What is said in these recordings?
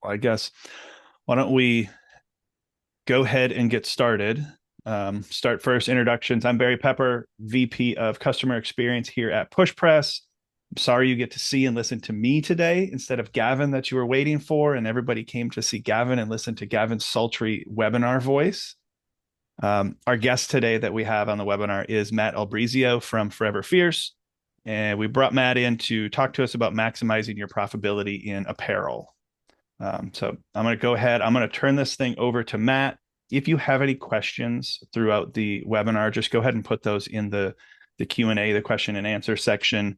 I guess why don't we go ahead and get started? Start first, introductions. I'm Barry Pepper, VP of Customer Experience here at PushPress. I'm sorry you get to see and listen to me today instead of Gavin that you were waiting for, and everybody came to see Gavin and listen to Gavin's sultry webinar voice. Our guest today that we have on the webinar is Matt Albrizio from Forever Fierce, and we brought Matt in to talk to us about maximizing your profitability in apparel. So I'm going to go ahead. I'm going to turn this thing over to Matt. If you have any questions throughout the webinar, just go ahead and put those in the Q&A, the question and answer section.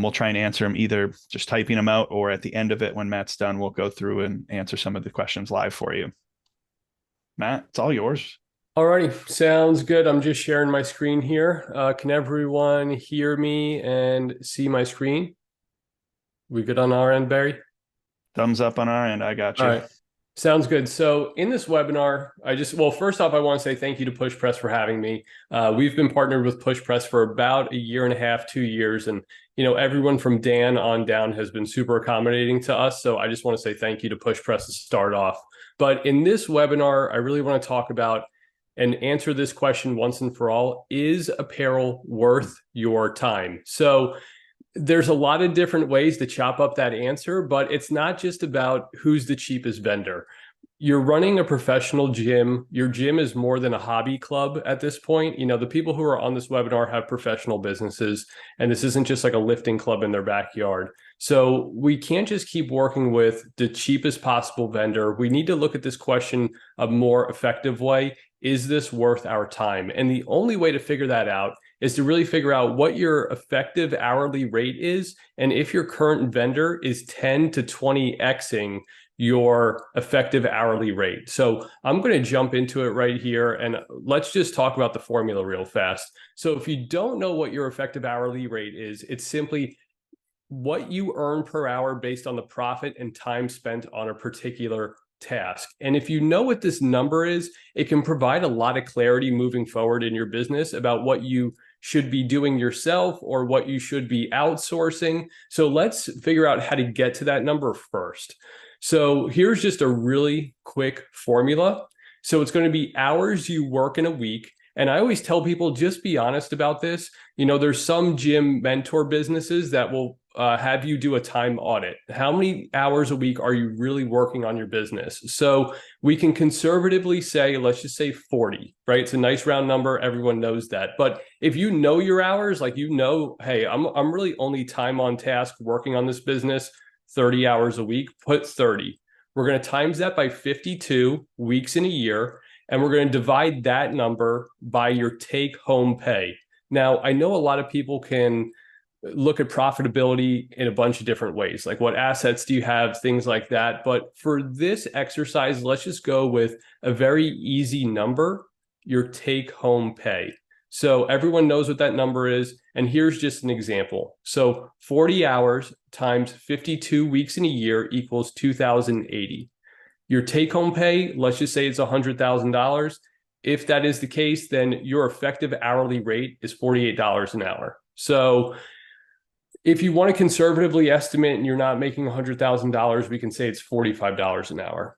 We'll try and answer them either just typing them out, or at the end of it, when Matt's done, we'll go through and answer some of the questions live for you. Matt, it's all yours. Alrighty, sounds good. I'm just sharing my screen here. Can everyone hear me and see my screen? We good on our end, Barry? Thumbs up on our end. I got you. All right. Sounds good. So in this webinar, first off, I want to say thank you to PushPress for having me. We've been partnered with PushPress for about a year and a half, 2 years. And, everyone from Dan on down has been super accommodating to us. So I just want to say thank you to PushPress to start off. But in this webinar, I really want to talk about and answer this question once and for all: is apparel worth your time? So there's a lot of different ways to chop up that answer, but it's not just about who's the cheapest vendor. You're running a professional gym. Your gym is more than a hobby club at this point. The people who are on this webinar have professional businesses, and this isn't just like a lifting club in their backyard. So we can't just keep working with the cheapest possible vendor. We need to look at this question a more effective way. Is this worth our time? And the only way to figure that out is to really figure out what your effective hourly rate is, and if your current vendor is 10 to 20xing your effective hourly rate. So I'm going to jump into it right here, and let's just talk about the formula real fast. So if you don't know what your effective hourly rate is, it's simply what you earn per hour based on the profit and time spent on a particular task. And if you know what this number is, it can provide a lot of clarity moving forward in your business about what you should be doing yourself or what you should be outsourcing. So let's figure out how to get to that number first. So here's just a really quick formula. So it's going to be hours you work in a week. And I always tell people, just be honest about this. There's some gym mentor businesses that will have you do a time audit. How many hours a week are you really working on your business? So we can conservatively say, let's just say 40, right? It's a nice round number. Everyone knows that. But if you know your hours, like, hey, I'm really only time on task working on this business 30 hours a week, put 30. We're going to times that by 52 weeks in a year, and we're going to divide that number by your take-home pay. Now, I know a lot of people can look at profitability in a bunch of different ways, like what assets do you have, things like that. But for this exercise, let's just go with a very easy number: your take-home pay. So everyone knows what that number is. And here's just an example. So 40 hours times 52 weeks in a year equals 2,080. Your take-home pay, let's just say it's $100,000. If that is the case, then your effective hourly rate is $48 an hour. So if you want to conservatively estimate and you're not making $100,000, we can say it's $45 an hour.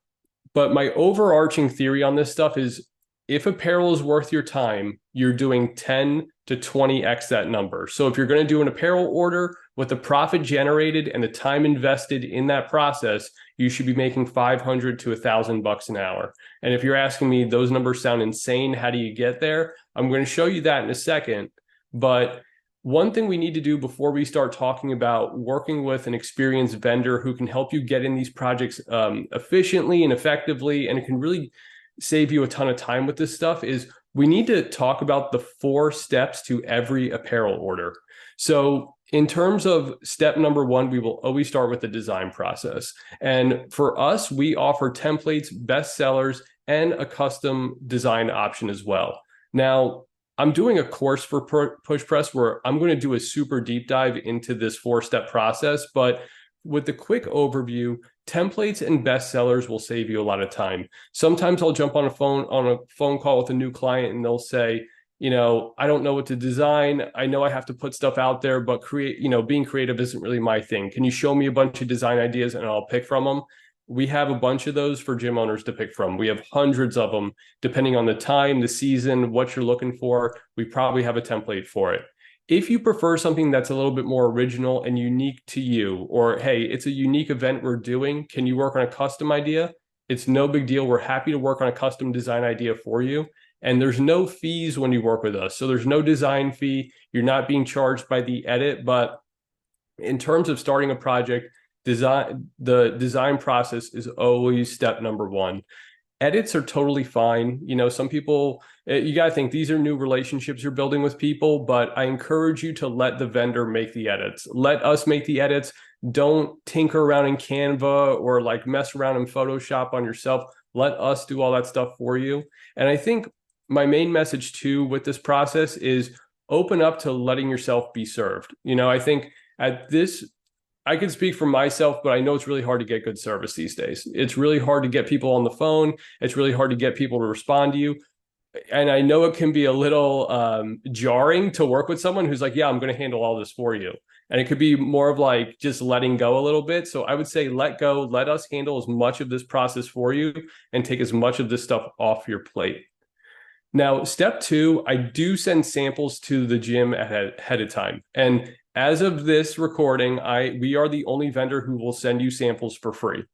But my overarching theory on this stuff is, if apparel is worth your time, you're doing 10 to 20x that number. So if you're going to do an apparel order with the profit generated and the time invested in that process, you should be making $500 to $1,000 an hour. And if you're asking me, those numbers sound insane, how do you get there? I'm going to show you that in a second. But one thing we need to do before we start talking about working with an experienced vendor who can help you get in these projects efficiently and effectively, and it can really save you a ton of time with this stuff, is we need to talk about the 4 steps to every apparel order. So in terms of step number 1, we will always start with the design process. And for us, we offer templates, bestsellers, and a custom design option as well. Now, I'm doing a course for PushPress where I'm going to do a super deep dive into this 4-step process, but with the quick overview, templates and bestsellers will save you a lot of time. Sometimes I'll jump on a phone call with a new client and they'll say, I don't know what to design. I know I have to put stuff out there, but being creative isn't really my thing. Can you show me a bunch of design ideas and I'll pick from them? we have a bunch of those for gym owners to pick from. We have hundreds of them, depending on the time, the season, what you're looking for. We probably have a template for it. If you prefer something that's a little bit more original and unique to you, or hey, it's a unique event we're doing, can you work on a custom idea? It's no big deal. We're happy to work on a custom design idea for you. And there's no fees when you work with us. So there's no design fee. You're not being charged by the edit. But in terms of starting a project, the design process is always step number one. Edits are totally fine. You know, some people, you got to think these are new relationships you're building with people, but I encourage you to let the vendor make the edits. Let us make the edits. Don't tinker around in Canva or like mess around in Photoshop on yourself. Let us do all that stuff for you. And I think my main message too with this process is open up to letting yourself be served. You know, I think at this, I can speak for myself, but I know it's really hard to get good service these days. It's really hard to get people on the phone. It's really hard to get people to respond to you. And I know it can be a little jarring to work with someone who's like, yeah, I'm going to handle all this for you. And it could be more of like just letting go a little bit. So I would say let go, let us handle as much of this process for you and take as much of this stuff off your plate. Now, step two, I do send samples to the gym ahead of time. And as of this recording, we are the only vendor who will send you samples for free.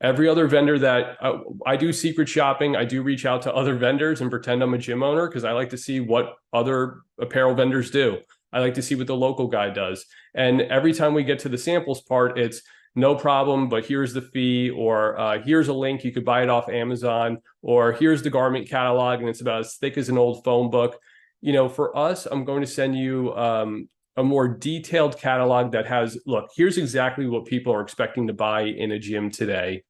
Every other vendor that I do secret shopping, I do reach out to other vendors and pretend I'm a gym owner because I like to see what other apparel vendors do. I like to see what the local guy does. And every time we get to the samples part, it's no problem, but here's the fee, or here's a link, you could buy it off Amazon, or here's the garment catalog and it's about as thick as an old phone book. You know, for us, I'm going to send you a more detailed catalog that has, look, here's exactly what people are expecting to buy in a gym today.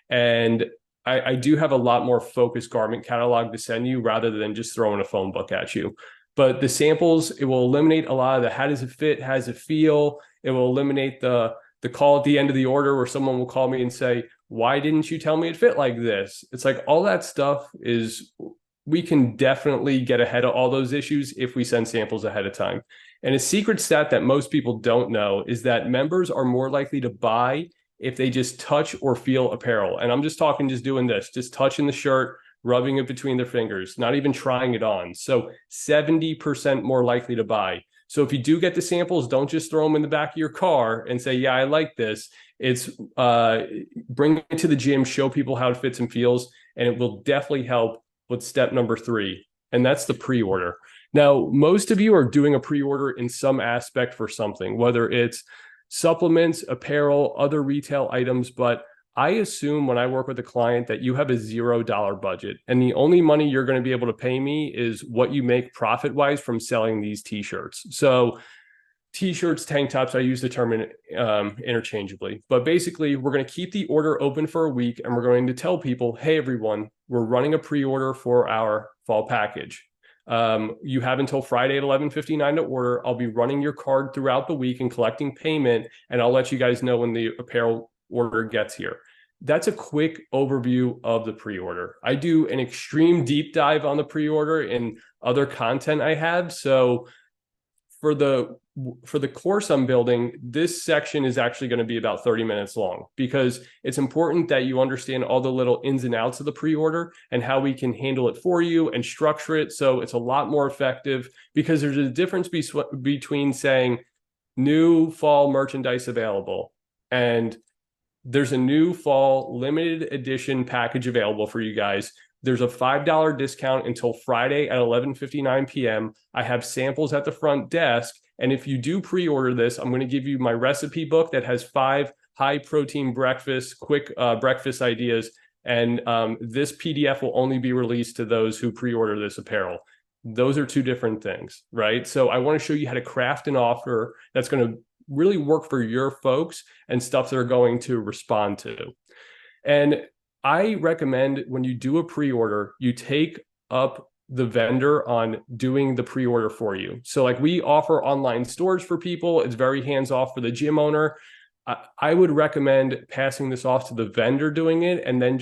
And I do have a lot more focused garment catalog to send you rather than just throwing a phone book at you. But the samples, it will eliminate a lot of the how does it fit, how does it feel. It will eliminate the call at the end of the order where someone will call me and say, why didn't you tell me it fit like this? It's like all that stuff is, we can definitely get ahead of all those issues if we send samples ahead of time. And a secret stat that most people don't know is that members are more likely to buy if they just touch or feel apparel. And I'm just talking, just doing this, just touching the shirt, rubbing it between their fingers, not even trying it on. So 70% more likely to buy. So if you do get the samples, don't just throw them in the back of your car and say, yeah, I like this. It's bring it to the gym, show people how it fits and feels, and it will definitely help with step number 3. And that's the pre-order. Now, most of you are doing a pre-order in some aspect for something, whether it's supplements, apparel, other retail items, but I assume when I work with a client that you have a $0 budget and the only money you're going to be able to pay me is what you make profit-wise from selling these t-shirts. So t-shirts, tank tops, I use the term interchangeably, but basically we're going to keep the order open for a week and we're going to tell people, hey, everyone, we're running a pre-order for our fall package. You have until Friday at 11:59 to order. I'll be running your card throughout the week and collecting payment, and I'll let you guys know when the apparel order gets here. That's a quick overview of the pre-order. I do an extreme deep dive on the pre-order in other content I have. So for the course I'm building, this section is actually going to be about 30 minutes long because it's important that you understand all the little ins and outs of the pre-order and how we can handle it for you and structure it so it's a lot more effective, because there's a difference between saying new fall merchandise available and there's a new fall limited edition package available for you guys. There's a $5 discount until Friday at 11:59 p.m. I have samples at the front desk. And if you do pre-order this, I'm going to give you my recipe book that has 5 high-protein breakfast, quick breakfast ideas. And this PDF will only be released to those who pre-order this apparel. Those are 2 different things, right? So I want to show you how to craft an offer that's going to really work for your folks and stuff they're going to respond to. And I recommend when you do a pre-order, you take up the vendor on doing the pre-order for you. So like we offer online stores for people. It's very hands-off for the gym owner. I would recommend passing this off to the vendor doing it. And then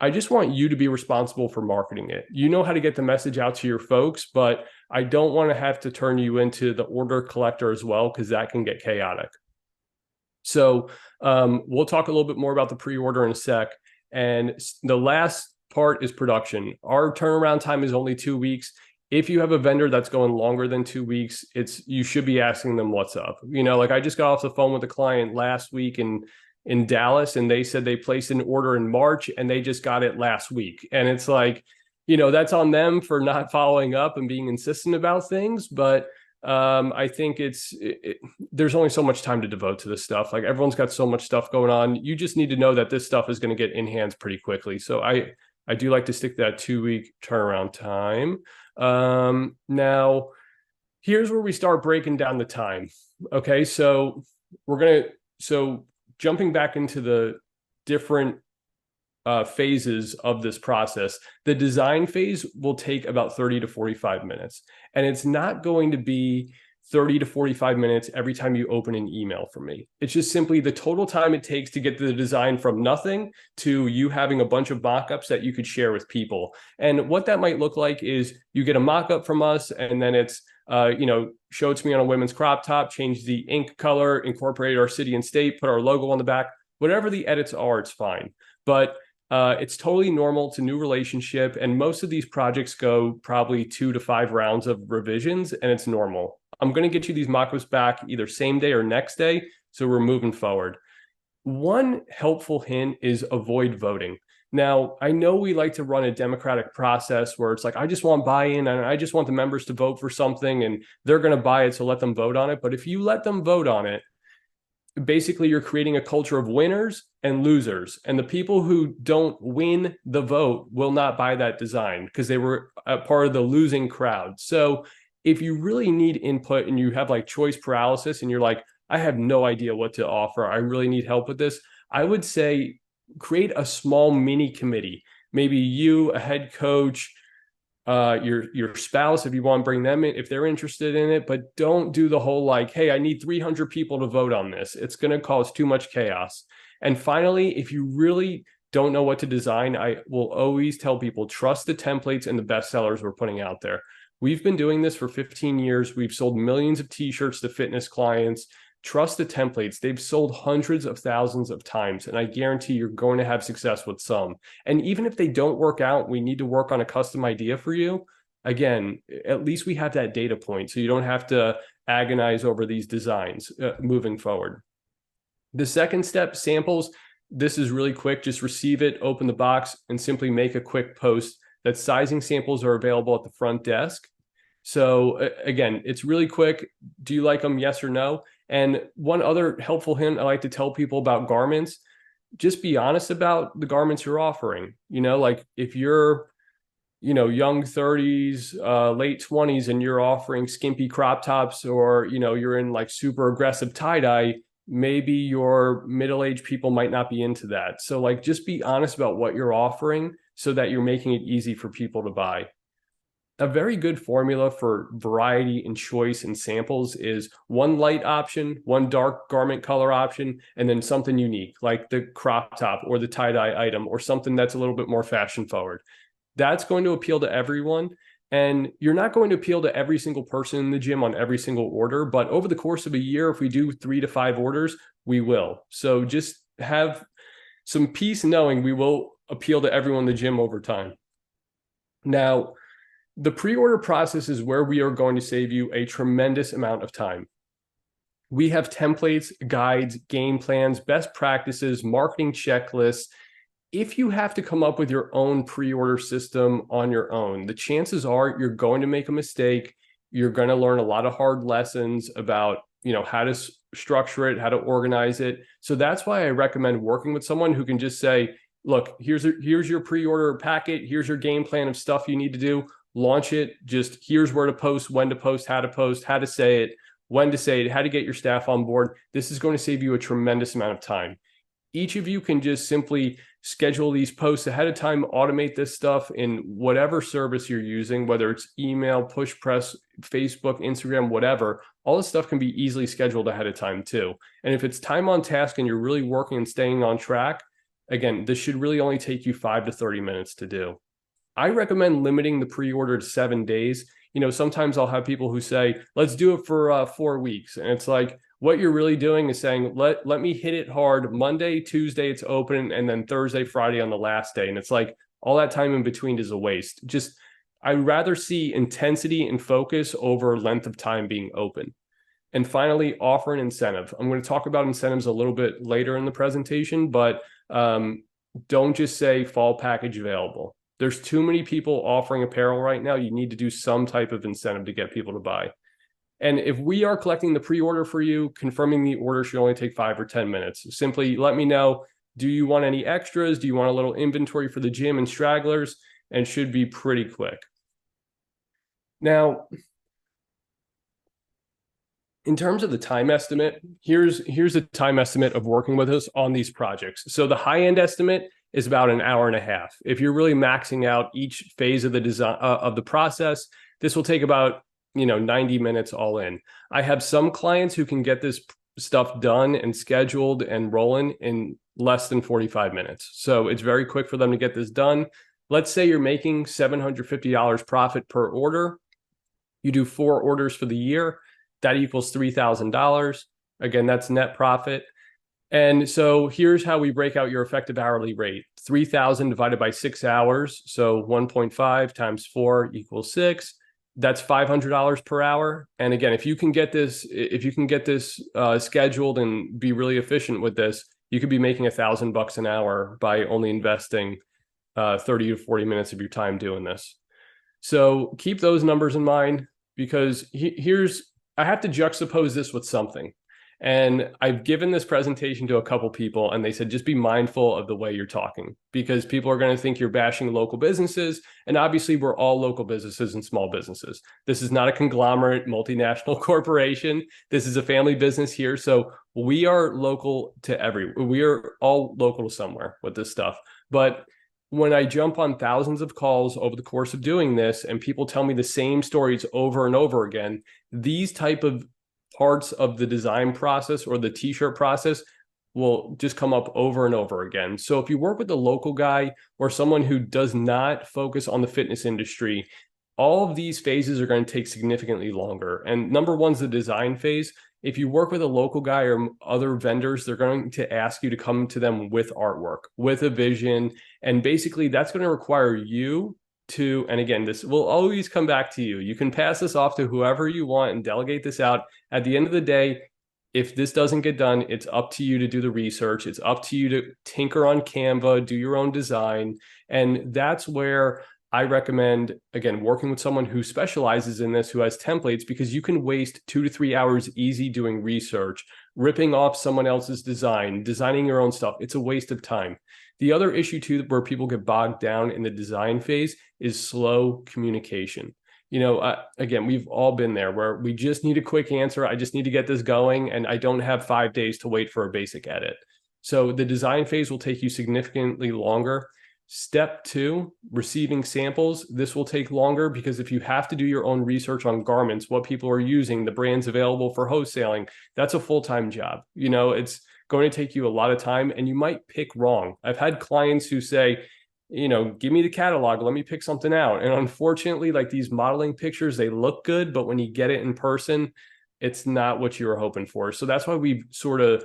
I just want you to be responsible for marketing it. You know how to get the message out to your folks, but I don't want to have to turn you into the order collector as well, because that can get chaotic. So We'll talk a little bit more about the pre-order in a sec. And the last part is production. Our turnaround time is only 2 weeks. If you have a vendor that's going longer than 2 weeks, you should be asking them what's up. Like I just got off the phone with a client last week in Dallas, and they said they placed an order in March and they just got it last week. And it's like, that's on them for not following up and being insistent about things. But I think there's only so much time to devote to this stuff. Like everyone's got so much stuff going on. You just need to know that this stuff is going to get in hands pretty quickly. So I do like to stick to that 2 week turnaround time. Now here's where we start breaking down the time. Okay. So jumping back into the different phases of this process, the design phase will take about 30 to 45 minutes. And it's not going to be 30 to 45 minutes every time you open an email from me. It's just simply the total time it takes to get the design from nothing to you having a bunch of mock-ups that you could share with people. And what that might look like is you get a mock-up from us, and then it's show it to me on a women's crop top, change the ink color, incorporate our city and state, put our logo on the back. Whatever the edits are, it's fine. But it's totally normal. It's a new relationship. And most of these projects go probably 2 to 5 rounds of revisions, and it's normal. I'm going to get you these mock-ups back either same day or next day. So we're moving forward. One helpful hint is avoid voting. Now, I know we like to run a democratic process where it's like, I just want buy-in and I just want the members to vote for something and they're going to buy it. So let them vote on it. But if you let them vote on it, basically you're creating a culture of winners and losers. And the people who don't win the vote will not buy that design because they were a part of the losing crowd. So if you really need input and you have like choice paralysis and you're like, I have no idea what to offer, I really need help with this, I would say create a small mini committee. Maybe you, a head coach, your spouse, if you want to bring them in, if they're interested in it, but don't do the whole like, hey, I need 300 people to vote on this. It's going to cause too much chaos. And finally, if you really don't know what to design, I will always tell people, trust the templates and the bestsellers we're putting out there. We've been doing this for 15 years. We've sold millions of t-shirts to fitness clients. Trust the templates. They've sold hundreds of thousands of times, and I guarantee you're going to have success with some. And even if they don't work out, we need to work on a custom idea for you. Again, at least we have that data point, so you don't have to agonize over these designs moving forward. The second step, samples. This is really quick. Just receive it, open the box, and simply make a quick post that sizing samples are available at the front desk. So again, it's really quick. Do you like them? Yes or no? And one other helpful hint I like to tell people about garments, just be honest about the garments you're offering. Like if you're, young 30s, late 20s, and you're offering skimpy crop tops, or, you're in like super aggressive tie-dye, maybe your middle-aged people might not be into that. So like, just be honest about what you're offering so that you're making it easy for people to buy. A very good formula for variety and choice and samples is one light option, one dark garment color option, and then something unique like the crop top or the tie-dye item or something that's a little bit more fashion forward. That's going to appeal to everyone. And you're not going to appeal to every single person in the gym on every single order, but over the course of a year, if we do 3 to 5 orders, we will. So just have some peace knowing we will appeal to everyone in the gym over time. Now, the pre-order process is where we are going to save you a tremendous amount of time. We have templates, guides, game plans, best practices, marketing checklists. If you have to come up with your own pre-order system on your own, the chances are you're going to make a mistake. You're going to learn a lot of hard lessons about, how to structure it, how to organize it. So that's why I recommend working with someone who can just say, look, here's your pre-order packet. Here's your game plan of stuff you need to do. Launch it. Just here's where to post, when to post, how to say it, when to say it, how to get your staff on board. This is going to save you a tremendous amount of time. Each of you can just simply schedule these posts ahead of time, automate this stuff in whatever service you're using, whether it's email, push press, Facebook, Instagram, whatever. All this stuff can be easily scheduled ahead of time too. And if it's time on task and you're really working and staying on track, again, this should really only take you 5 to 30 minutes to do. I recommend limiting the pre-order to 7 days. Sometimes I'll have people who say, let's do it for 4 weeks. And it's like, What you're really doing is saying, let me hit it hard. Monday, Tuesday, it's open, and then Thursday, Friday on the last day. And it's like all that time in between is a waste. Just, I'd rather see intensity and focus over length of time being open. And finally, offer an incentive. I'm going to talk about incentives a little bit later in the presentation, but don't just say fall package available. There's too many people offering apparel right now. You need to do some type of incentive to get people to buy. And if we are collecting the pre-order for you, confirming the order should only take 5 or 10 minutes. Simply let me know, do you want any extras? Do you want a little inventory for the gym and stragglers? And should be pretty quick. Now, in terms of the time estimate, here's a time estimate of working with us on these projects. So the high-end estimate is about an hour and a half. If you're really maxing out each phase of the design of the process, this will take about 90 minutes all in. I have some clients who can get this stuff done and scheduled and rolling in less than 45 minutes. So it's very quick for them to get this done. Let's say you're making $750 profit per order. You do 4 orders for the year. That equals $3,000. Again, that's net profit. And so here's how we break out your effective hourly rate. 3,000 divided by 6 hours. So 1.5 times 4 equals 6. That's $500 per hour. And again, if you can get this scheduled and be really efficient with this, you could be making $1,000 an hour by only investing 30 to 40 minutes of your time doing this. So keep those numbers in mind, because I have to juxtapose this with something. And I've given this presentation to a couple people, and they said, just be mindful of the way you're talking, because people are going to think you're bashing local businesses. And obviously, we're all local businesses and small businesses. This is not a conglomerate multinational corporation. This is a family business here. So we are local to we are all local to somewhere with this stuff. But when I jump on thousands of calls over the course of doing this, and people tell me the same stories over and over again, these type of parts of the design process or the t-shirt process will just come up over and over again. So if you work with a local guy or someone who does not focus on the fitness industry, all of these phases are going to take significantly longer. And number one is the design phase. If you work with a local guy or other vendors, they're going to ask you to come to them with artwork, with a vision. And basically that's going to require you to, and again, this will always come back to you. You can pass this off to whoever you want and delegate this out. At the end of the day, if this doesn't get done, it's up to you to do the research. It's up to you to tinker on Canva, do your own design. And that's where I recommend, again, working with someone who specializes in this, who has templates, because you can waste 2 to 3 hours easy doing research, ripping off someone else's design, designing your own stuff. It's a waste of time. The other issue too, where people get bogged down in the design phase, is slow communication. Again, we've all been there where we just need a quick answer. I just need to get this going, and I don't have 5 days to wait for a basic edit. So the design phase will take you significantly longer. Step 2, receiving samples. This will take longer, because if you have to do your own research on garments, what people are using, the brands available for wholesaling, that's a full-time job. It's going to take you a lot of time, and you might pick wrong. I've had clients who say, give me the catalog, let me pick something out. And unfortunately, like these modeling pictures, they look good, but when you get it in person, it's not what you were hoping for. So that's why we've sorted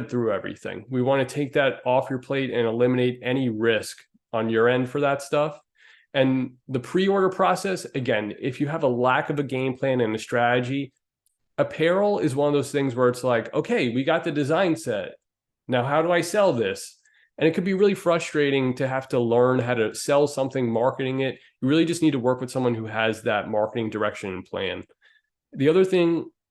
through everything. We want to take that off your plate and eliminate any risk on your end for that stuff. And the pre-order process, again, if you have a lack of a game plan and a strategy, apparel is one of those things where it's like, okay, we got the design set. Now, how do I sell this? And it could be really frustrating to have to learn how to sell something, marketing it. You really just need to work with someone who has that marketing direction and plan.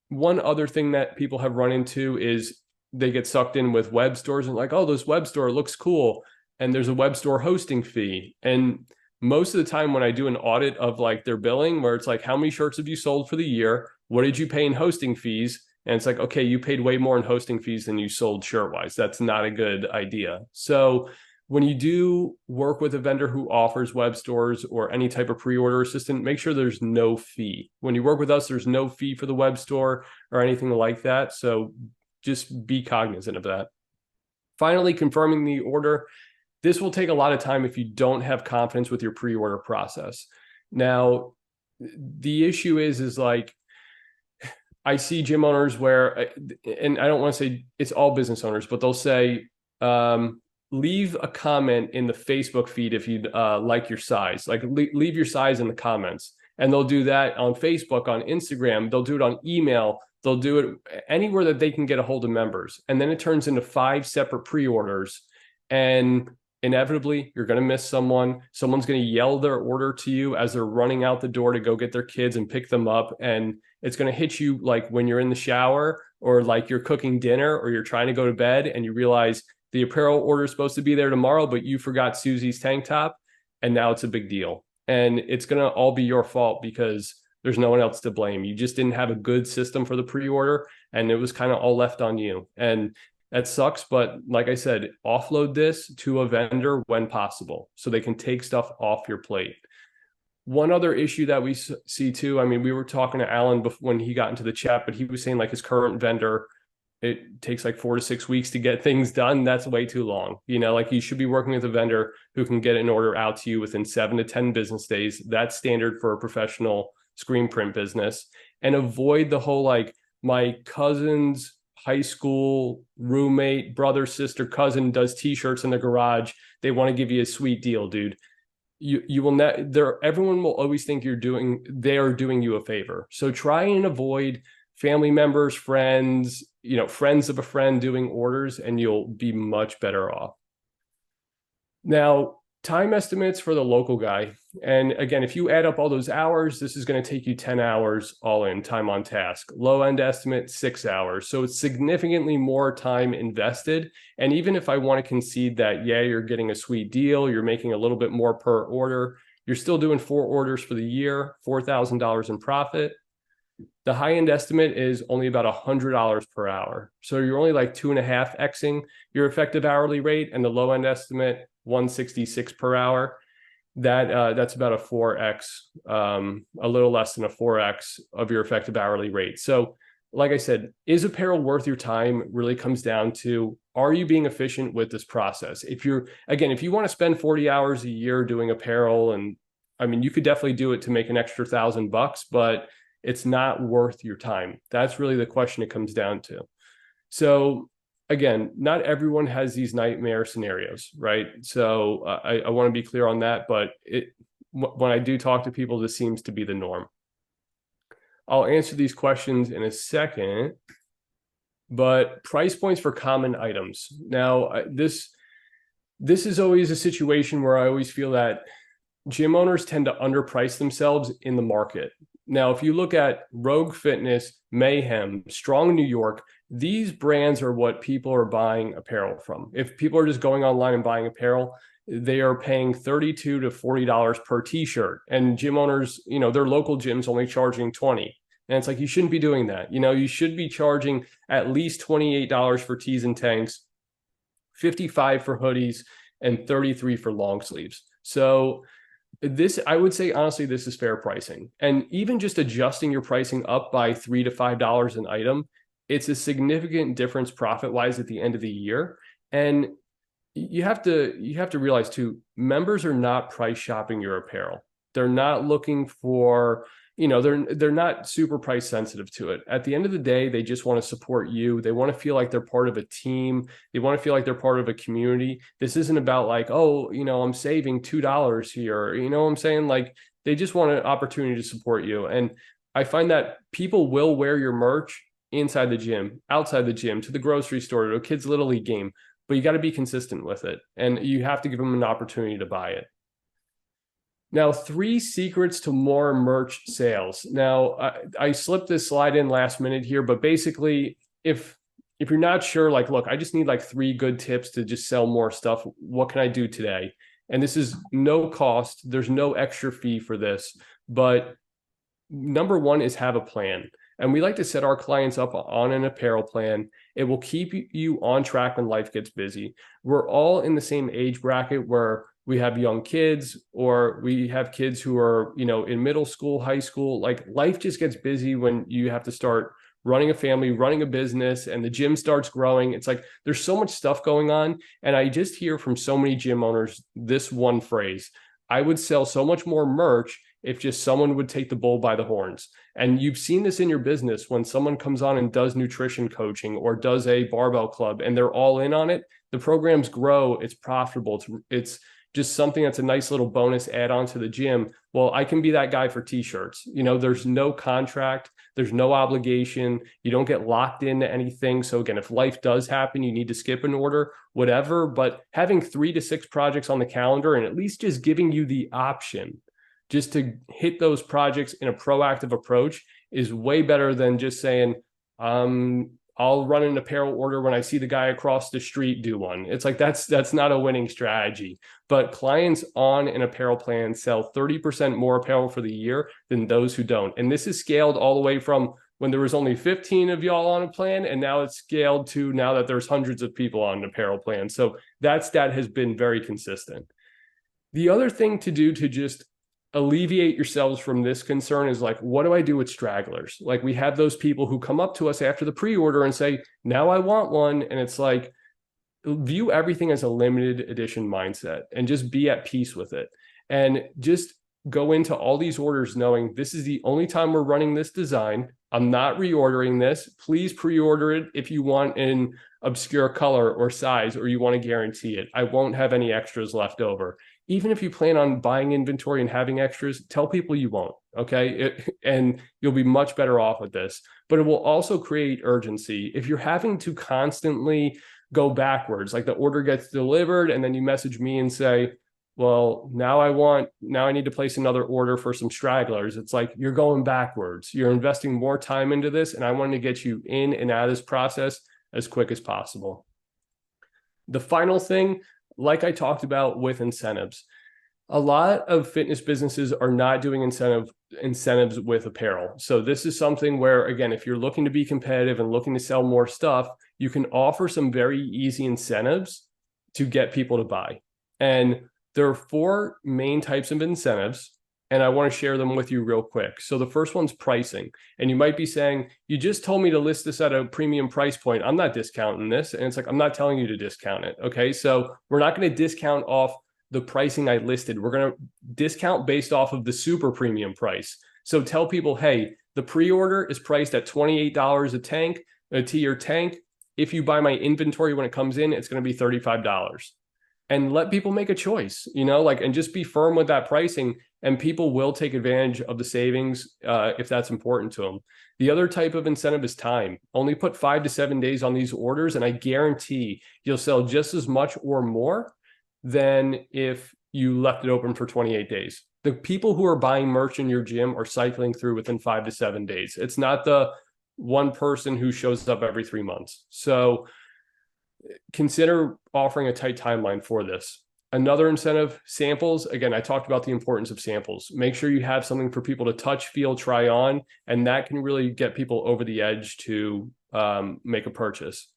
One other thing that people have run into is they get sucked in with web stores and like, oh, this web store looks cool, and there's a web store hosting fee. And most of the time when I do an audit of like their billing, where it's like, how many shirts have you sold for the year? What did you pay in hosting fees? And it's like, okay, you paid way more in hosting fees than you sold shirt-wise. That's not a good idea. So when you do work with a vendor who offers web stores or any type of pre-order assistant, make sure there's no fee. When you work with us, there's no fee for the web store or anything like that. So just be cognizant of that. Finally, confirming the order. This will take a lot of time if you don't have confidence with your pre-order process. Now, the issue is like, I see gym owners where, and I don't want to say it's all business owners, but they'll say, leave a comment in the Facebook feed if you'd like your size, like leave your size in the comments. And they'll do that on Facebook, on Instagram, they'll do it on email, they'll do it anywhere that they can get a hold of members. And then it turns into 5 separate pre-orders. And inevitably, you're going to miss someone. Someone's going to yell their order to you as they're running out the door to go get their kids and pick them up. And it's going to hit you like when you're in the shower, or like you're cooking dinner, or you're trying to go to bed and you realize the apparel order is supposed to be there tomorrow, but you forgot Susie's tank top. And now it's a big deal. And it's going to all be your fault because there's no one else to blame. You just didn't have a good system for the pre-order, and it was kind of all left on you. And that sucks. But like I said, offload this to a vendor when possible so they can take stuff off your plate. One other issue that we see too, I mean, we were talking to Alan when he got into the chat, but he was saying like his current vendor, it takes like 4 to 6 weeks to get things done. That's way too long. You know, like you should be working with a vendor who can get an order out to you within 7 to 10 business days. That's standard for a professional screen print business. And avoid the whole like my cousin's high school roommate, brother, sister, cousin does t-shirts in the garage. They want to give you a sweet deal, dude. You will not there. Everyone will always think they are doing you a favor. So try and avoid family members, friends, friends of a friend doing orders, and you'll be much better off. Now, time estimates for the local guy. And again, if you add up all those hours, this is going to take you 10 hours all in time on task. Low end estimate, 6 hours. So it's significantly more time invested. And even if I want to concede that, yeah, you're getting a sweet deal, you're making a little bit more per order, you're still doing 4 orders for the year, $4,000 in profit. The high end estimate is only about $100 per hour. So you're only like 2.5xing your effective hourly rate, and the low end estimate, $166 per hour. That's about a 4x, a little less than a 4x of your effective hourly rate. So like I said, is apparel worth your time? Really comes down to, are you being efficient with this process? If you want to spend 40 hours a year doing apparel, and I mean, you could definitely do it to make an extra $1,000, but it's not worth your time. That's really the question it comes down to. So again, not everyone has these nightmare scenarios, right? So I want to be clear on that, but when I do talk to people, this seems to be the norm. I'll answer these questions in a second, but price points for common items. Now, this is always a situation where I always feel that gym owners tend to underprice themselves in the market. Now, if you look at Rogue Fitness, Mayhem, Strong New York, these brands are what people are buying apparel from. If people are just going online and buying apparel, they are paying $32 to $40 per t-shirt. And gym owners, their local gyms only charging $20. And it's like, you shouldn't be doing that. You should be charging at least $28 for tees and tanks, $55 for hoodies, and $33 for long sleeves. So this, I would say, honestly, this is fair pricing. And even just adjusting your pricing up by $3 to $5 an item, it's a significant difference profit-wise at the end of the year. And you have to realize too, members are not price shopping your apparel. They're not looking for, they're not super price sensitive to it. At the end of the day, they just want to support you. They want to feel like they're part of a team. They want to feel like they're part of a community. This isn't about like, oh, I'm saving $2 here. You know what I'm saying? Like, they just want an opportunity to support you. And I find that people will wear your merch inside the gym, outside the gym, to the grocery store, to a kid's Little League game, but you got to be consistent with it. And you have to give them an opportunity to buy it. Now, 3 secrets to more merch sales. Now, I slipped this slide in last minute here, but basically, if you're not sure, like, look, I just need like 3 good tips to just sell more stuff. What can I do today? And this is no cost. There's no extra fee for this. But number 1 is have a plan. And we like to set our clients up on an apparel plan. It will keep you on track when life gets busy. We're all in the same age bracket where we have young kids, or we have kids who are, in middle school, high school. Like, life just gets busy when you have to start running a family, running a business, and the gym starts growing. It's like, there's so much stuff going on. And I just hear from so many gym owners this one phrase: I would sell so much more merch if just someone would take the bull by the horns. And you've seen this in your business when someone comes on and does nutrition coaching or does a barbell club and they're all in on it, the programs grow, it's profitable, it's just something that's a nice little bonus add on to the gym. Well, I can be that guy for t-shirts. There's no contract, there's no obligation, you don't get locked into anything. So again, if life does happen, you need to skip an order, whatever, but having 3 to 6 projects on the calendar and at least just giving you the option just to hit those projects in a proactive approach is way better than just saying, I'll run an apparel order when I see the guy across the street do one. It's like, that's not a winning strategy. But clients on an apparel plan sell 30% more apparel for the year than those who don't. And this is scaled all the way from when there was only 15 of y'all on a plan, and now it's scaled to now that there's hundreds of people on an apparel plan. So that stat has been very consistent. The other thing to do to just alleviate yourselves from this concern is like, what do I do with stragglers? Like, we have those people who come up to us after the pre-order and say, now I want one. And it's like, view everything as a limited edition mindset and just be at peace with it. And just go into all these orders knowing this is the only time we're running this design. I'm not reordering this. Please pre-order it if you want an obscure color or size, or you want to guarantee it. I won't have any extras left over. Even if you plan on buying inventory and having extras, tell people you won't, okay? And you'll be much better off with this. But it will also create urgency. If you're having to constantly go backwards, like the order gets delivered and then you message me and say, well, now I need to place another order for some stragglers. It's like, you're going backwards. You're investing more time into this, and I want to get you in and out of this process as quick as possible. The final thing, like I talked about with incentives, a lot of fitness businesses are not doing incentives with apparel. So this is something where, again, if you're looking to be competitive and looking to sell more stuff, you can offer some very easy incentives to get people to buy. And there are 4 main types of incentives, and I want to share them with you real quick. So the first one's pricing. And you might be saying, you just told me to list this at a premium price point. I'm not discounting this. And it's like, I'm not telling you to discount it. Okay. So we're not going to discount off the pricing I listed. We're going to discount based off of the super premium price. So tell people, hey, the pre-order is priced at $28 a tank, a tier tank. If you buy my inventory when it comes in, it's going to be $35. And let people make a choice, and just be firm with that pricing, and people will take advantage of the savings if that's important to them. The other type of incentive is time. Only put 5 to 7 days on these orders, and I guarantee you'll sell just as much or more than if you left it open for 28 days. The people who are buying merch in your gym are cycling through within 5 to 7 days. It's not the one person who shows up every 3 months. So consider offering a tight timeline for this. Another incentive, samples. Again, I talked about the importance of samples. Make sure you have something for people to touch, feel, try on, and that can really get people over the edge to make a purchase.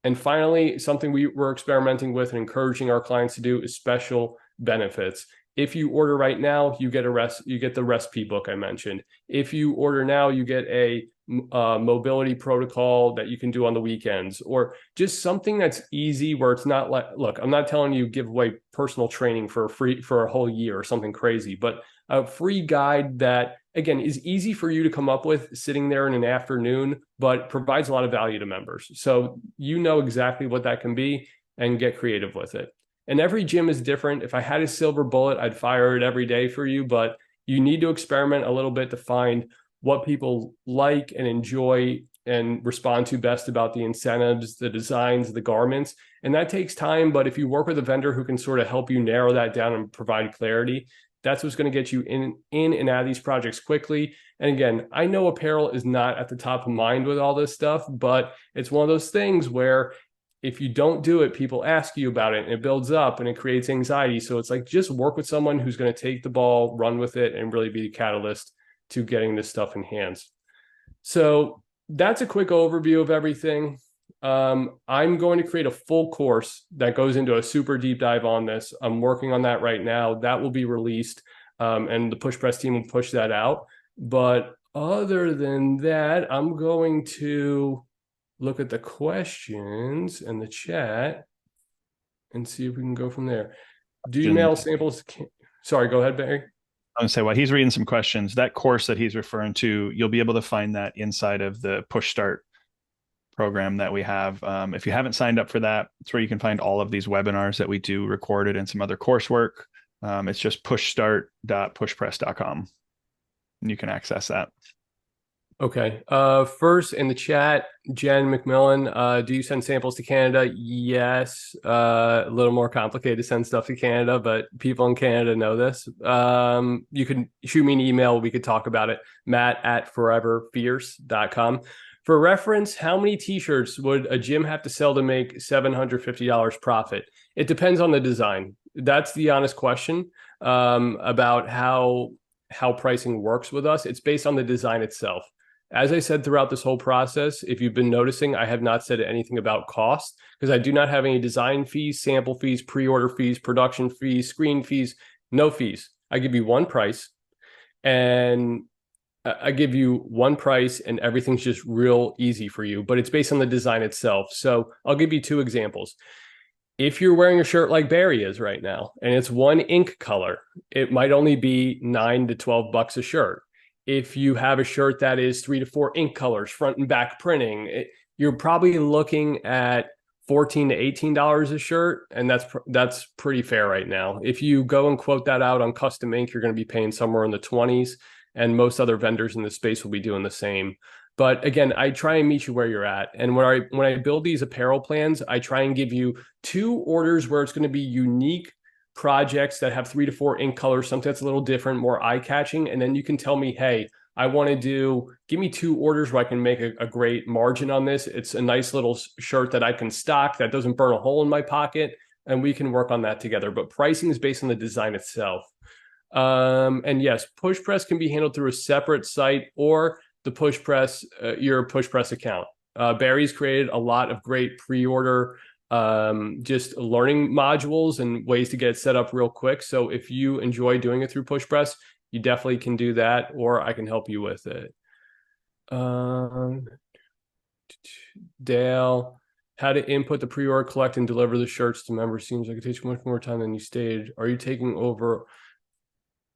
And finally, something we're experimenting with and encouraging our clients to do is special benefits. If you order right now, you get the recipe book I mentioned. If you order now, you get a mobility protocol that you can do on the weekends, or just something that's easy where it's not like, look, I'm not telling you give away personal training for a whole year or something crazy, but a free guide that, again, is easy for you to come up with sitting there in an afternoon, but provides a lot of value to members. So you know exactly what that can be and get creative with it. And every gym is different. If I had a silver bullet, I'd fire it every day for you, but you need to experiment a little bit to find what people like and enjoy and respond to best about the incentives, the designs, the garments. And that takes time, but if you work with a vendor who can sort of help you narrow that down and provide clarity, that's what's going to get you in and out of these projects quickly. And again, I know apparel is not at the top of mind with all this stuff, but it's one of those things where if you don't do it, people ask you about it and it builds up and it creates anxiety. So it's like, just work with someone who's going to take the ball, run with it, and really be the catalyst to getting this stuff in hands. So that's a quick overview of everything. I'm going to create a full course that goes into a super deep dive on this. I'm working on that right now. That will be released, and the Push Press team will push that out. But other than that, I'm going to look at the questions and the chat and see if we can go from there. Do you mail samples? Sorry, go ahead, Barry. I'm gonna say while he's reading some questions, that course that he's referring to, you'll be able to find that inside of the PushStart program that we have. If you haven't signed up for that, it's where you can find all of these webinars that we do recorded and some other coursework. It's just pushstart.pushpress.com, and you can access that. Okay. First in the chat, Jen McMillan, do you send samples to Canada? Yes. A little more complicated to send stuff to Canada, but people in Canada know this. You can shoot me an email. We could talk about it. Matt@foreverfierce.com. For reference, how many t-shirts would a gym have to sell to make $750 profit? It depends on the design. That's the honest question about how pricing works with us. It's based on the design itself. As I said throughout this whole process, if you've been noticing, I have not said anything about cost because I do not have any design fees, sample fees, pre-order fees, production fees, screen fees, no fees. I give you one price and everything's just real easy for you, but it's based on the design itself. So I'll give you two examples. If you're wearing a shirt like Barry is right now, and it's one ink color, it might only be $9 to $12 a shirt. If you have a shirt that is 3 to 4 ink colors, front and back printing, you're probably looking at $14 to $18 a shirt, and that's pretty fair right now. If you go and quote that out on custom ink, you're going to be paying somewhere in the 20s, and most other vendors in the space will be doing the same. But again, I try and meet you where you're at. And when I build these apparel plans, I try and give you 2 orders where it's going to be unique projects that have 3 to 4 ink colors, something that's a little different, more eye-catching. And then you can tell me, hey, I want to give me 2 orders where I can make a great margin on this. It's a nice little shirt that I can stock that doesn't burn a hole in my pocket. And we can work on that together. But pricing is based on the design itself. And yes, PushPress can be handled through a separate site or the PushPress, your PushPress account. Barry's created a lot of great pre-order just learning modules and ways to get it set up real quick. So if you enjoy doing it through PushPress, you definitely can do that, or I can help you with it. Dale, how to input the pre-order, collect, and deliver the shirts to members seems like it takes much more time than you stated. Are you taking over?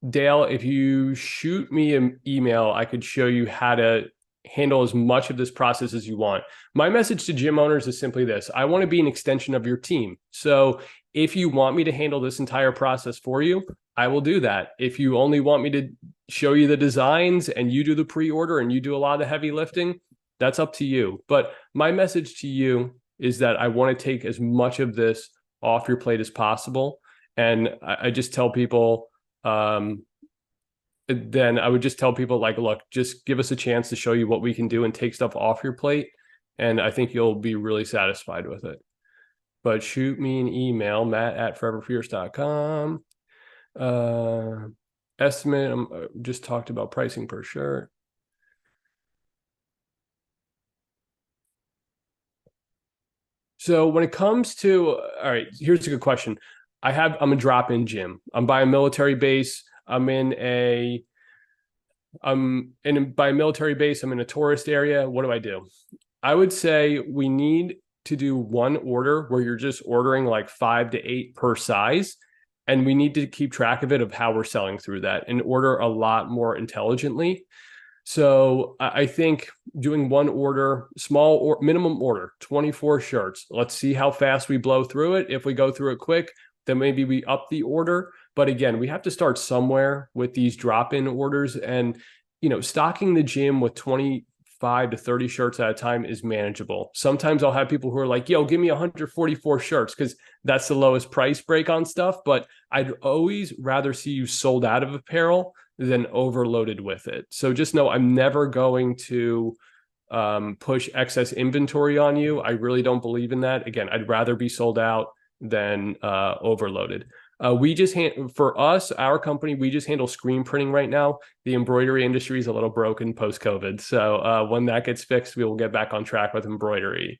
Dale, if you shoot me an email, I could show you how to handle as much of this process as you want. My message to gym owners is simply this. I want to be an extension of your team. So if you want me to handle this entire process for you, I will do that. If you only want me to show you the designs and you do the pre-order and you do a lot of the heavy lifting, that's up to you. But my message to you is that I want to take as much of this off your plate as possible. And I just tell people, then I would just tell people like, look, just give us a chance to show you what we can do and take stuff off your plate. And I think you'll be really satisfied with it. But shoot me an email, matt@foreverfierce.com. Estimate, just talked about pricing per shirt. So when it comes to, all right, here's a good question. I'm a drop-in gym. I'm by a military base. By a military base, I'm in a tourist area. What do? I would say we need to do one order where you're just ordering like 5 to 8 per size. And we need to keep track of it, of how we're selling through that and order a lot more intelligently. So I think doing one order, small or minimum order, 24 shirts. Let's see how fast we blow through it. If we go through it quick, then maybe we up the order. But again, we have to start somewhere with these drop-in orders, and stocking the gym with 25 to 30 shirts at a time is manageable. Sometimes I'll have people who are like, yo, give me 144 shirts because that's the lowest price break on stuff. But I'd always rather see you sold out of apparel than overloaded with it. So just know I'm never going to push excess inventory on you. I really don't believe in that. Again, I'd rather be sold out than overloaded. For us, our company, we just handle screen printing right now. The embroidery industry is a little broken post-COVID. So when that gets fixed, we will get back on track with embroidery.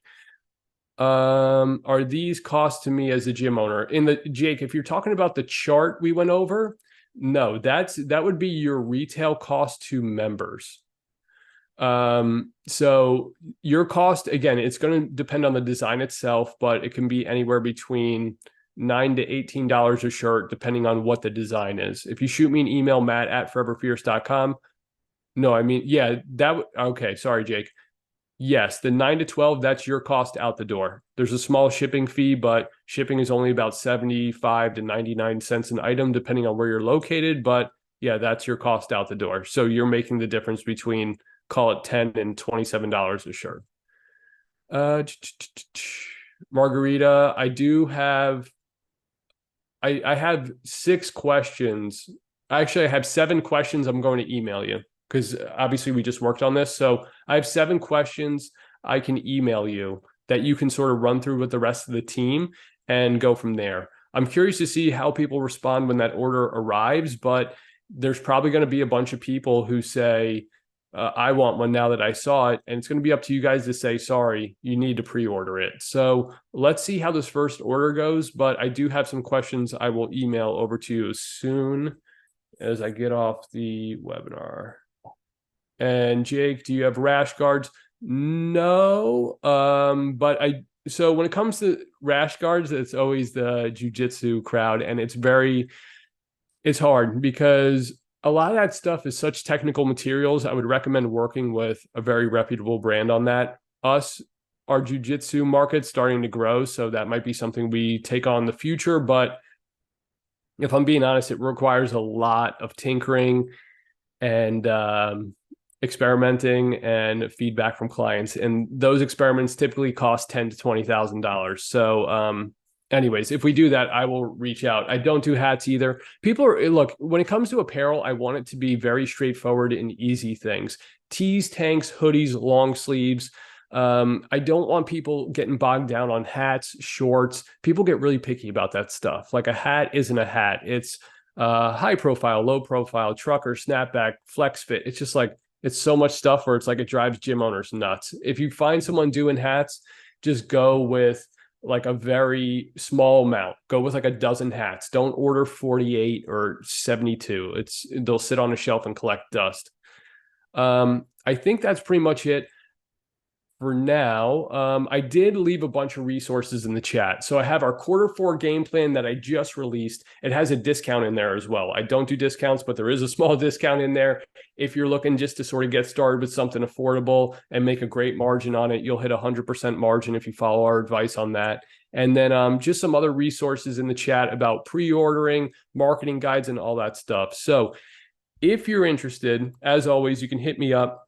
Are these costs to me as a gym owner? Jake, if you're talking about the chart we went over, no, that would be your retail cost to members. So your cost, again, it's going to depend on the design itself, but it can be anywhere between $9 to $18 a shirt, depending on what the design is. If you shoot me an email, matt@foreverfierce.com. No, I mean, yeah, okay. Sorry, Jake. Yes, the 9 to 12, that's your cost out the door. There's a small shipping fee, but shipping is only about 75 to 99 cents an item, depending on where you're located. But yeah, that's your cost out the door. So you're making the difference between, call it $10 and $27 a shirt. Uh, Margarita, I have 6 questions. Actually, I have 7 questions I'm going to email you because obviously we just worked on this. So I have 7 questions I can email you that you can sort of run through with the rest of the team and go from there. I'm curious to see how people respond when that order arrives, but there's probably going to be a bunch of people who say, I want one now that I saw it. And it's going to be up to you guys to say, sorry, you need to pre-order it. So let's see how this first order goes. But I do have some questions I will email over to you as soon as I get off the webinar. And Jake, do you have rash guards? No. So when it comes to rash guards, it's always the jujitsu crowd. And it's hard because a lot of that stuff is such technical materials. I would recommend working with a very reputable brand on that. Our jujitsu market's starting to grow, so that might be something we take on in the future. But if I'm being honest, it requires a lot of tinkering and experimenting and feedback from clients. And those experiments typically cost $10,000 to $20,000. So anyways, if we do that, I will reach out. I don't do hats either. Look, when it comes to apparel, I want it to be very straightforward and easy things. Tees, tanks, hoodies, long sleeves. I don't want people getting bogged down on hats, shorts. People get really picky about that stuff. Like a hat isn't a hat. It's high profile, low profile, trucker, snapback, flex fit. It's just like, it's so much stuff where it's like it drives gym owners nuts. If you find someone doing hats, just go with like a very small amount. Go with like a dozen hats. Don't order 48 or 72. They'll sit on a shelf and collect dust. I think that's pretty much it for now. I did leave a bunch of resources in the chat. So I have our Q4 game plan that I just released. It has a discount in there as well. I don't do discounts, but there is a small discount in there. If you're looking just to sort of get started with something affordable and make a great margin on it, you'll hit 100% margin if you follow our advice on that. And then just some other resources in the chat about pre-ordering, marketing guides, and all that stuff. So if you're interested, as always, you can hit me up,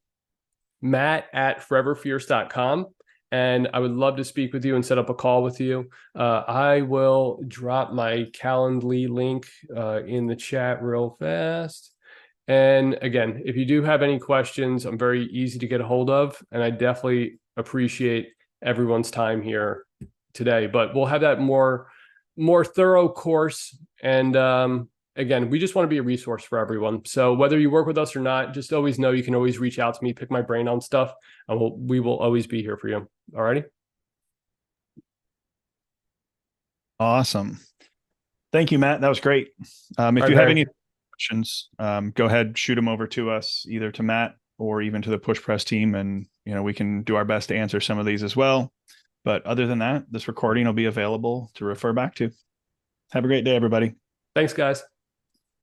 matt@foreverfierce.com. And I would love to speak with you and set up a call with you. I will drop my Calendly link in the chat real fast. And again, if you do have any questions, I'm very easy to get a hold of. And I definitely appreciate everyone's time here today. But we'll have that more thorough course. And again, we just want to be a resource for everyone. So whether you work with us or not, just always know you can always reach out to me, pick my brain on stuff, and we will always be here for you. All righty. Awesome. Thank you, Matt. That was great. If you have any questions, go ahead, shoot them over to us, either to Matt or even to the Push Press team. And, we can do our best to answer some of these as well. But other than that, this recording will be available to refer back to. Have a great day, everybody. Thanks, guys.